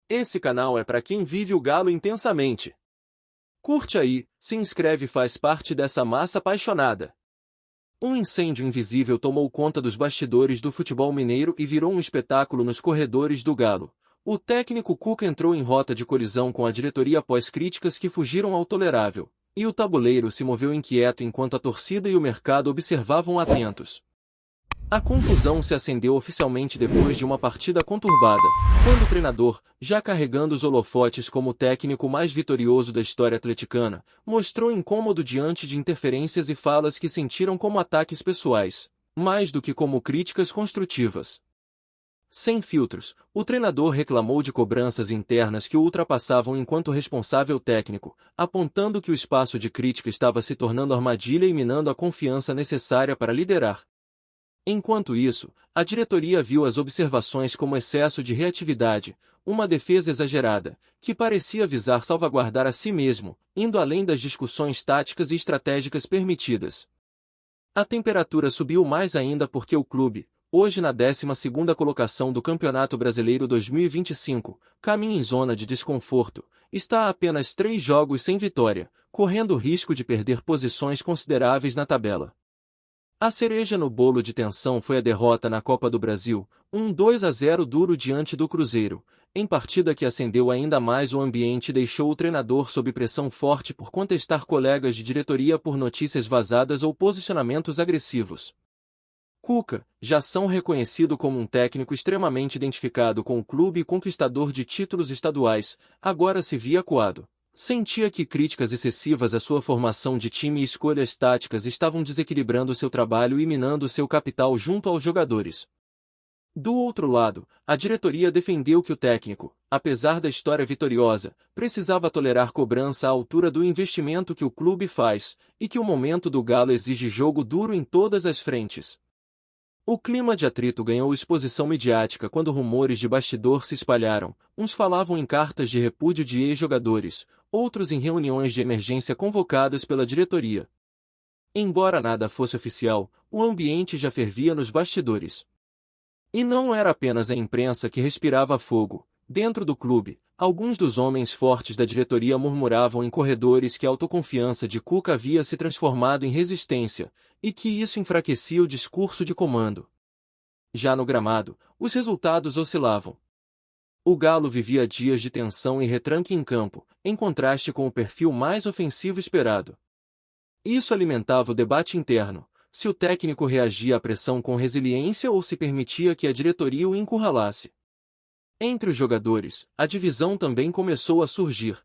Esse canal é para quem vive o Galo intensamente. Curte aí, se inscreve e faz parte dessa massa apaixonada. Um incêndio invisível tomou conta dos bastidores do futebol mineiro e virou um espetáculo nos corredores do Galo. O técnico Cuca entrou em rota de colisão com a diretoria após críticas que fugiram ao tolerável, e o tabuleiro se moveu inquieto enquanto a torcida e o mercado observavam atentos. A confusão se acendeu oficialmente depois de uma partida conturbada, quando o treinador, já carregando os holofotes como o técnico mais vitorioso da história atleticana, mostrou incômodo diante de interferências e falas que sentiram como ataques pessoais, mais do que como críticas construtivas. Sem filtros, o treinador reclamou de cobranças internas que o ultrapassavam enquanto responsável técnico, apontando que o espaço de crítica estava se tornando armadilha e minando a confiança necessária para liderar. Enquanto isso, a diretoria viu as observações como excesso de reatividade, uma defesa exagerada, que parecia visar salvaguardar a si mesmo, indo além das discussões táticas e estratégicas permitidas. A temperatura subiu mais ainda porque o clube, hoje na 12ª colocação do Campeonato Brasileiro 2025, caminha em zona de desconforto, está a apenas 3 jogos sem vitória, correndo o risco de perder posições consideráveis na tabela. A cereja no bolo de tensão foi a derrota na Copa do Brasil, um 2-0 duro diante do Cruzeiro, em partida que acendeu ainda mais o ambiente e deixou o treinador sob pressão forte por contestar colegas de diretoria por notícias vazadas ou posicionamentos agressivos. Cuca, já reconhecido como um técnico extremamente identificado com o clube e conquistador de títulos estaduais, agora se via acuado. Sentia que críticas excessivas à sua formação de time e escolhas táticas estavam desequilibrando seu trabalho e minando seu capital junto aos jogadores. Do outro lado, a diretoria defendeu que o técnico, apesar da história vitoriosa, precisava tolerar cobrança à altura do investimento que o clube faz, e que o momento do Galo exige jogo duro em todas as frentes. O clima de atrito ganhou exposição midiática quando rumores de bastidor se espalharam, uns falavam em cartas de repúdio de ex-jogadores, outros em reuniões de emergência convocadas pela diretoria. Embora nada fosse oficial, o ambiente já fervia nos bastidores. E não era apenas a imprensa que respirava fogo. Dentro do clube, alguns dos homens fortes da diretoria murmuravam em corredores que a autoconfiança de Cuca havia se transformado em resistência, e que isso enfraquecia o discurso de comando. Já no gramado, os resultados oscilavam. O Galo vivia dias de tensão e retranque em campo, em contraste com o perfil mais ofensivo esperado. Isso alimentava o debate interno, se o técnico reagia à pressão com resiliência ou se permitia que a diretoria o encurralasse. Entre os jogadores, a divisão também começou a surgir.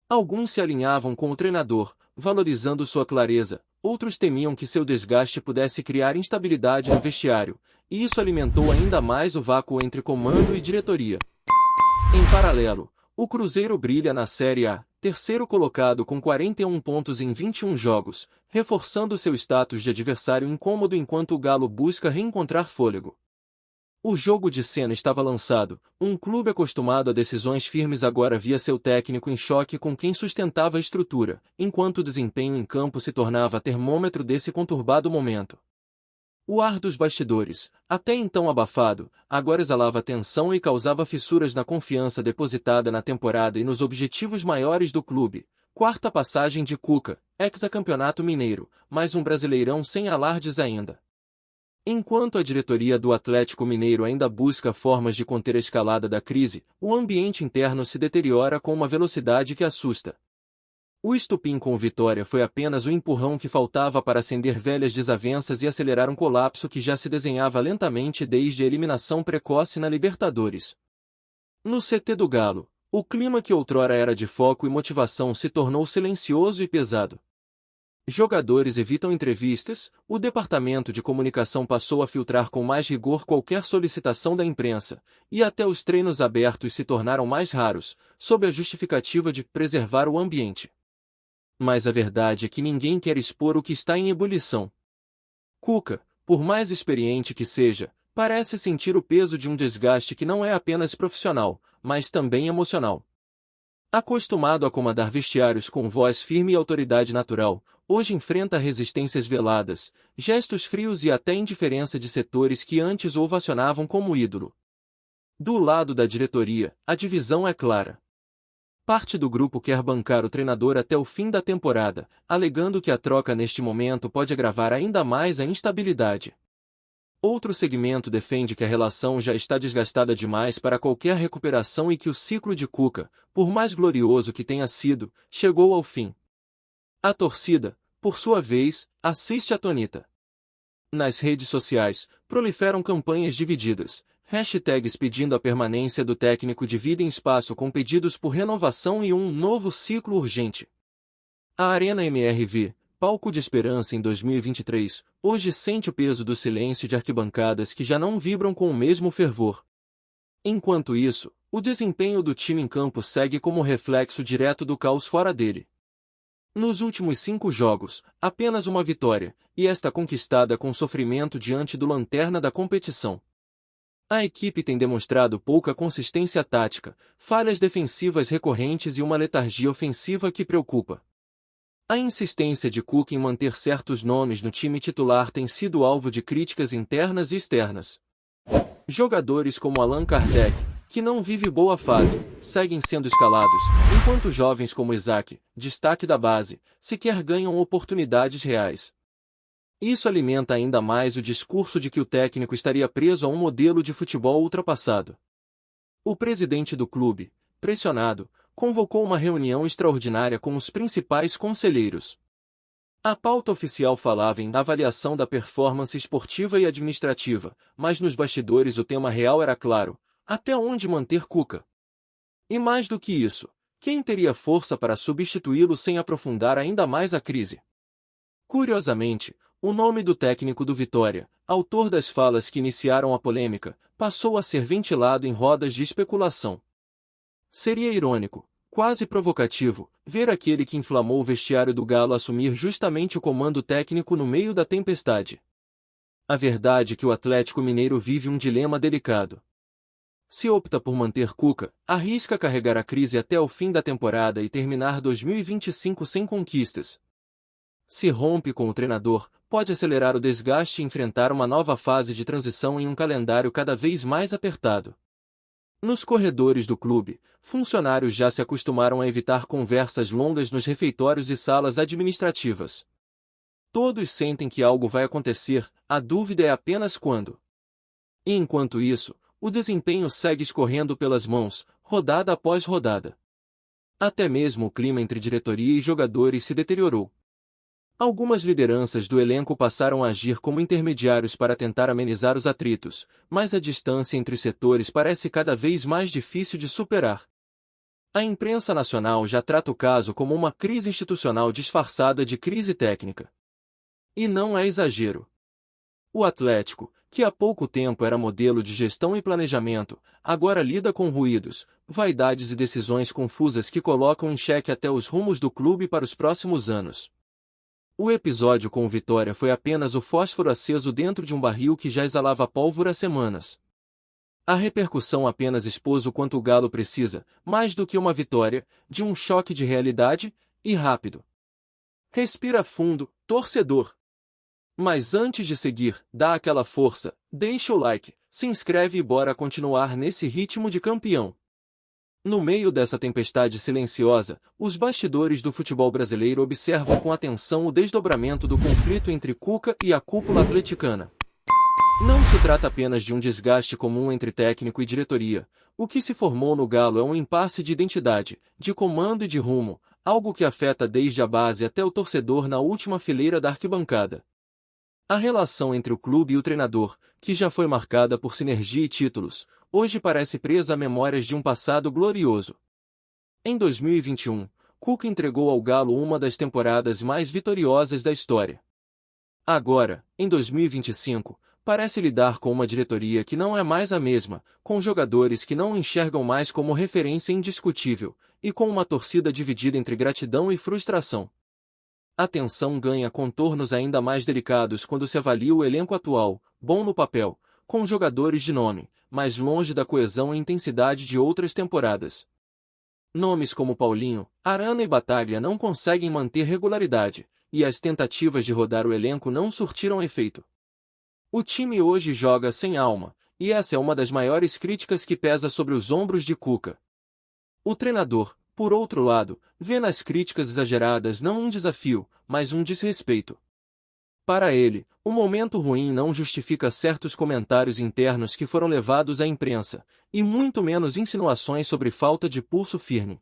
Alguns se alinhavam com o treinador, valorizando sua clareza, outros temiam que seu desgaste pudesse criar instabilidade no vestiário, e isso alimentou ainda mais o vácuo entre comando e diretoria. Em paralelo, o Cruzeiro brilha na Série A, terceiro colocado com 41 pontos em 21 jogos, reforçando seu status de adversário incômodo enquanto o Galo busca reencontrar fôlego. O jogo de cena estava lançado, um clube acostumado a decisões firmes agora via seu técnico em choque com quem sustentava a estrutura, enquanto o desempenho em campo se tornava termômetro desse conturbado momento. O ar dos bastidores, até então abafado, agora exalava tensão e causava fissuras na confiança depositada na temporada e nos objetivos maiores do clube. Quarta passagem de Cuca, hexacampeonato mineiro, mais um brasileirão sem alardes ainda. Enquanto a diretoria do Atlético Mineiro ainda busca formas de conter a escalada da crise, o ambiente interno se deteriora com uma velocidade que assusta. O estupim com o Vitória foi apenas o empurrão que faltava para acender velhas desavenças e acelerar um colapso que já se desenhava lentamente desde a eliminação precoce na Libertadores. No CT do Galo, o clima que outrora era de foco e motivação se tornou silencioso e pesado. Jogadores evitam entrevistas, o departamento de comunicação passou a filtrar com mais rigor qualquer solicitação da imprensa, e até os treinos abertos se tornaram mais raros, sob a justificativa de preservar o ambiente. Mas a verdade é que ninguém quer expor o que está em ebulição. Cuca, por mais experiente que seja, parece sentir o peso de um desgaste que não é apenas profissional, mas também emocional. Acostumado a comandar vestiários com voz firme e autoridade natural, hoje enfrenta resistências veladas, gestos frios e até indiferença de setores que antes o ovacionavam como ídolo. Do lado da diretoria, a divisão é clara. Parte do grupo quer bancar o treinador até o fim da temporada, alegando que a troca neste momento pode agravar ainda mais a instabilidade. Outro segmento defende que a relação já está desgastada demais para qualquer recuperação e que o ciclo de Cuca, por mais glorioso que tenha sido, chegou ao fim. A torcida, por sua vez, assiste atônita. Nas redes sociais, proliferam campanhas divididas, hashtags pedindo a permanência do técnico dividem espaço com pedidos por renovação e um novo ciclo urgente. A Arena MRV, palco de esperança em 2023, hoje sente o peso do silêncio de arquibancadas que já não vibram com o mesmo fervor. Enquanto isso, o desempenho do time em campo segue como reflexo direto do caos fora dele. Nos últimos 5 jogos, apenas uma vitória, e esta conquistada com sofrimento diante do lanterna da competição. A equipe tem demonstrado pouca consistência tática, falhas defensivas recorrentes e uma letargia ofensiva que preocupa. A insistência de Cuca em manter certos nomes no time titular tem sido alvo de críticas internas e externas. Jogadores como Allan Kardec, que não vive boa fase, seguem sendo escalados, enquanto jovens como Isaac, destaque da base, sequer ganham oportunidades reais. Isso alimenta ainda mais o discurso de que o técnico estaria preso a um modelo de futebol ultrapassado. O presidente do clube, pressionado, convocou uma reunião extraordinária com os principais conselheiros. A pauta oficial falava em avaliação da performance esportiva e administrativa, mas nos bastidores o tema real era claro: até onde manter Cuca? E mais do que isso, quem teria força para substituí-lo sem aprofundar ainda mais a crise? Curiosamente, o nome do técnico do Vitória, autor das falas que iniciaram a polêmica, passou a ser ventilado em rodas de especulação. Seria irônico, quase provocativo, ver aquele que inflamou o vestiário do Galo assumir justamente o comando técnico no meio da tempestade. A verdade é que o Atlético Mineiro vive um dilema delicado. Se opta por manter Cuca, arrisca carregar a crise até o fim da temporada e terminar 2025 sem conquistas. Se rompe com o treinador, pode acelerar o desgaste e enfrentar uma nova fase de transição em um calendário cada vez mais apertado. Nos corredores do clube, funcionários já se acostumaram a evitar conversas longas nos refeitórios e salas administrativas. Todos sentem que algo vai acontecer, a dúvida é apenas quando. E enquanto isso, o desempenho segue escorrendo pelas mãos, rodada após rodada. Até mesmo o clima entre diretoria e jogadores se deteriorou. Algumas lideranças do elenco passaram a agir como intermediários para tentar amenizar os atritos, mas a distância entre os setores parece cada vez mais difícil de superar. A imprensa nacional já trata o caso como uma crise institucional disfarçada de crise técnica. E não é exagero. O Atlético, que há pouco tempo era modelo de gestão e planejamento, agora lida com ruídos, vaidades e decisões confusas que colocam em xeque até os rumos do clube para os próximos anos. O episódio com o Vitória foi apenas o fósforo aceso dentro de um barril que já exalava pólvora há semanas. A repercussão apenas expôs o quanto o Galo precisa, mais do que uma vitória, de um choque de realidade, e rápido. Respira fundo, torcedor. Mas antes de seguir, dá aquela força, deixa o like, se inscreve e bora continuar nesse ritmo de campeão. No meio dessa tempestade silenciosa, os bastidores do futebol brasileiro observam com atenção o desdobramento do conflito entre Cuca e a cúpula atleticana. Não se trata apenas de um desgaste comum entre técnico e diretoria. O que se formou no Galo é um impasse de identidade, de comando e de rumo, algo que afeta desde a base até o torcedor na última fileira da arquibancada. A relação entre o clube e o treinador, que já foi marcada por sinergia e títulos, hoje parece presa a memórias de um passado glorioso. Em 2021, Cuca entregou ao Galo uma das temporadas mais vitoriosas da história. Agora, em 2025, parece lidar com uma diretoria que não é mais a mesma, com jogadores que não o enxergam mais como referência indiscutível, e com uma torcida dividida entre gratidão e frustração. A tensão ganha contornos ainda mais delicados quando se avalia o elenco atual, bom no papel, com jogadores de nome, mas longe da coesão e intensidade de outras temporadas. Nomes como Paulinho, Arana e Bataglia não conseguem manter regularidade, e as tentativas de rodar o elenco não surtiram efeito. O time hoje joga sem alma, e essa é uma das maiores críticas que pesa sobre os ombros de Cuca. O treinador, por outro lado, vê nas críticas exageradas não um desafio, mas um desrespeito. Para ele, o momento ruim não justifica certos comentários internos que foram levados à imprensa, e muito menos insinuações sobre falta de pulso firme.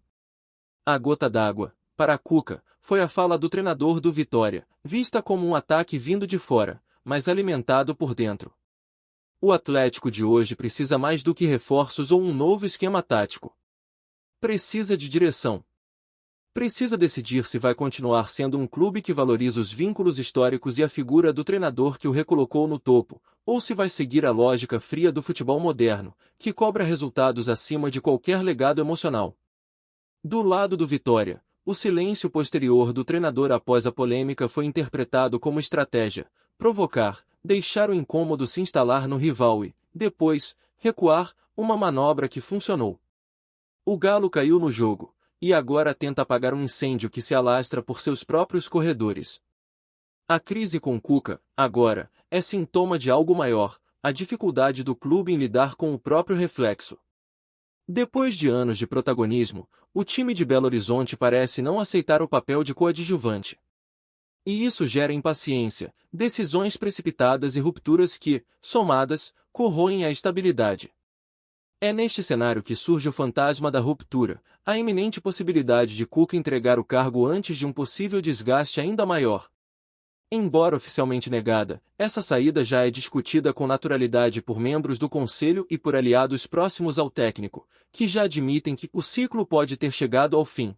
A gota d'água, para Cuca, foi a fala do treinador do Vitória, vista como um ataque vindo de fora, mas alimentado por dentro. O Atlético de hoje precisa mais do que reforços ou um novo esquema tático. Precisa de direção. Precisa decidir se vai continuar sendo um clube que valoriza os vínculos históricos e a figura do treinador que o recolocou no topo, ou se vai seguir a lógica fria do futebol moderno, que cobra resultados acima de qualquer legado emocional. Do lado do Vitória, o silêncio posterior do treinador após a polêmica foi interpretado como estratégia, provocar, deixar o incômodo se instalar no rival e, depois, recuar, uma manobra que funcionou. O Galo caiu no jogo, e agora tenta apagar um incêndio que se alastra por seus próprios corredores. A crise com Cuca, agora, é sintoma de algo maior, a dificuldade do clube em lidar com o próprio reflexo. Depois de anos de protagonismo, o time de Belo Horizonte parece não aceitar o papel de coadjuvante. E isso gera impaciência, decisões precipitadas e rupturas que, somadas, corroem a estabilidade. É neste cenário que surge o fantasma da ruptura, a iminente possibilidade de Cuca entregar o cargo antes de um possível desgaste ainda maior. Embora oficialmente negada, essa saída já é discutida com naturalidade por membros do conselho e por aliados próximos ao técnico, que já admitem que o ciclo pode ter chegado ao fim.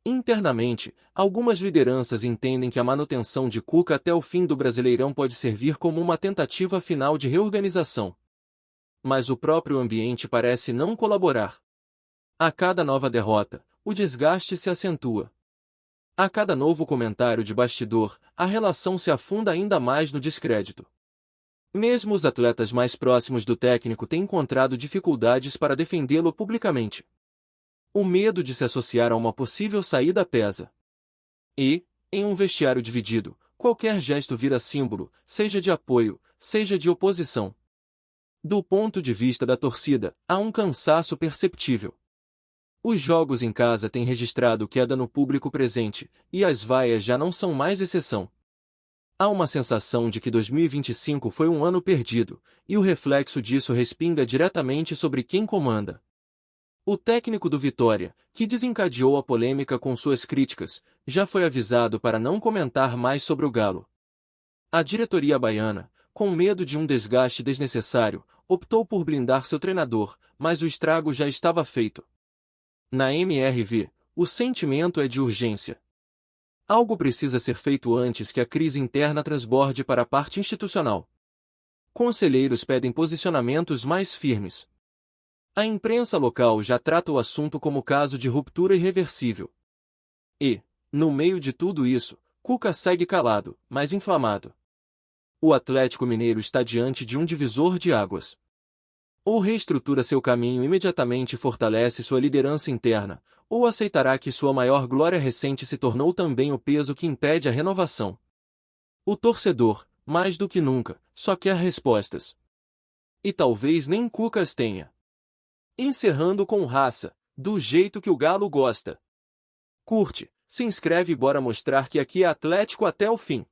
Internamente, algumas lideranças entendem que a manutenção de Cuca até o fim do Brasileirão pode servir como uma tentativa final de reorganização. Mas o próprio ambiente parece não colaborar. A cada nova derrota, o desgaste se acentua. A cada novo comentário de bastidor, a relação se afunda ainda mais no descrédito. Mesmo os atletas mais próximos do técnico têm encontrado dificuldades para defendê-lo publicamente. O medo de se associar a uma possível saída pesa. E, em um vestiário dividido, qualquer gesto vira símbolo, seja de apoio, seja de oposição. Do ponto de vista da torcida, há um cansaço perceptível. Os jogos em casa têm registrado queda no público presente, e as vaias já não são mais exceção. Há uma sensação de que 2025 foi um ano perdido, e o reflexo disso respinga diretamente sobre quem comanda. O técnico do Vitória, que desencadeou a polêmica com suas críticas, já foi avisado para não comentar mais sobre o Galo. A diretoria baiana, com medo de um desgaste desnecessário, optou por blindar seu treinador, mas o estrago já estava feito. Na MRV, o sentimento é de urgência. Algo precisa ser feito antes que a crise interna transborde para a parte institucional. Conselheiros pedem posicionamentos mais firmes. A imprensa local já trata o assunto como caso de ruptura irreversível. E, no meio de tudo isso, Cuca segue calado, mas inflamado. O Atlético Mineiro está diante de um divisor de águas. Ou reestrutura seu caminho imediatamente e fortalece sua liderança interna, ou aceitará que sua maior glória recente se tornou também o peso que impede a renovação. O torcedor, mais do que nunca, só quer respostas. E talvez nem Cuca as tenha. Encerrando com raça, do jeito que o Galo gosta. Curte, se inscreve e bora mostrar que aqui é Atlético até o fim.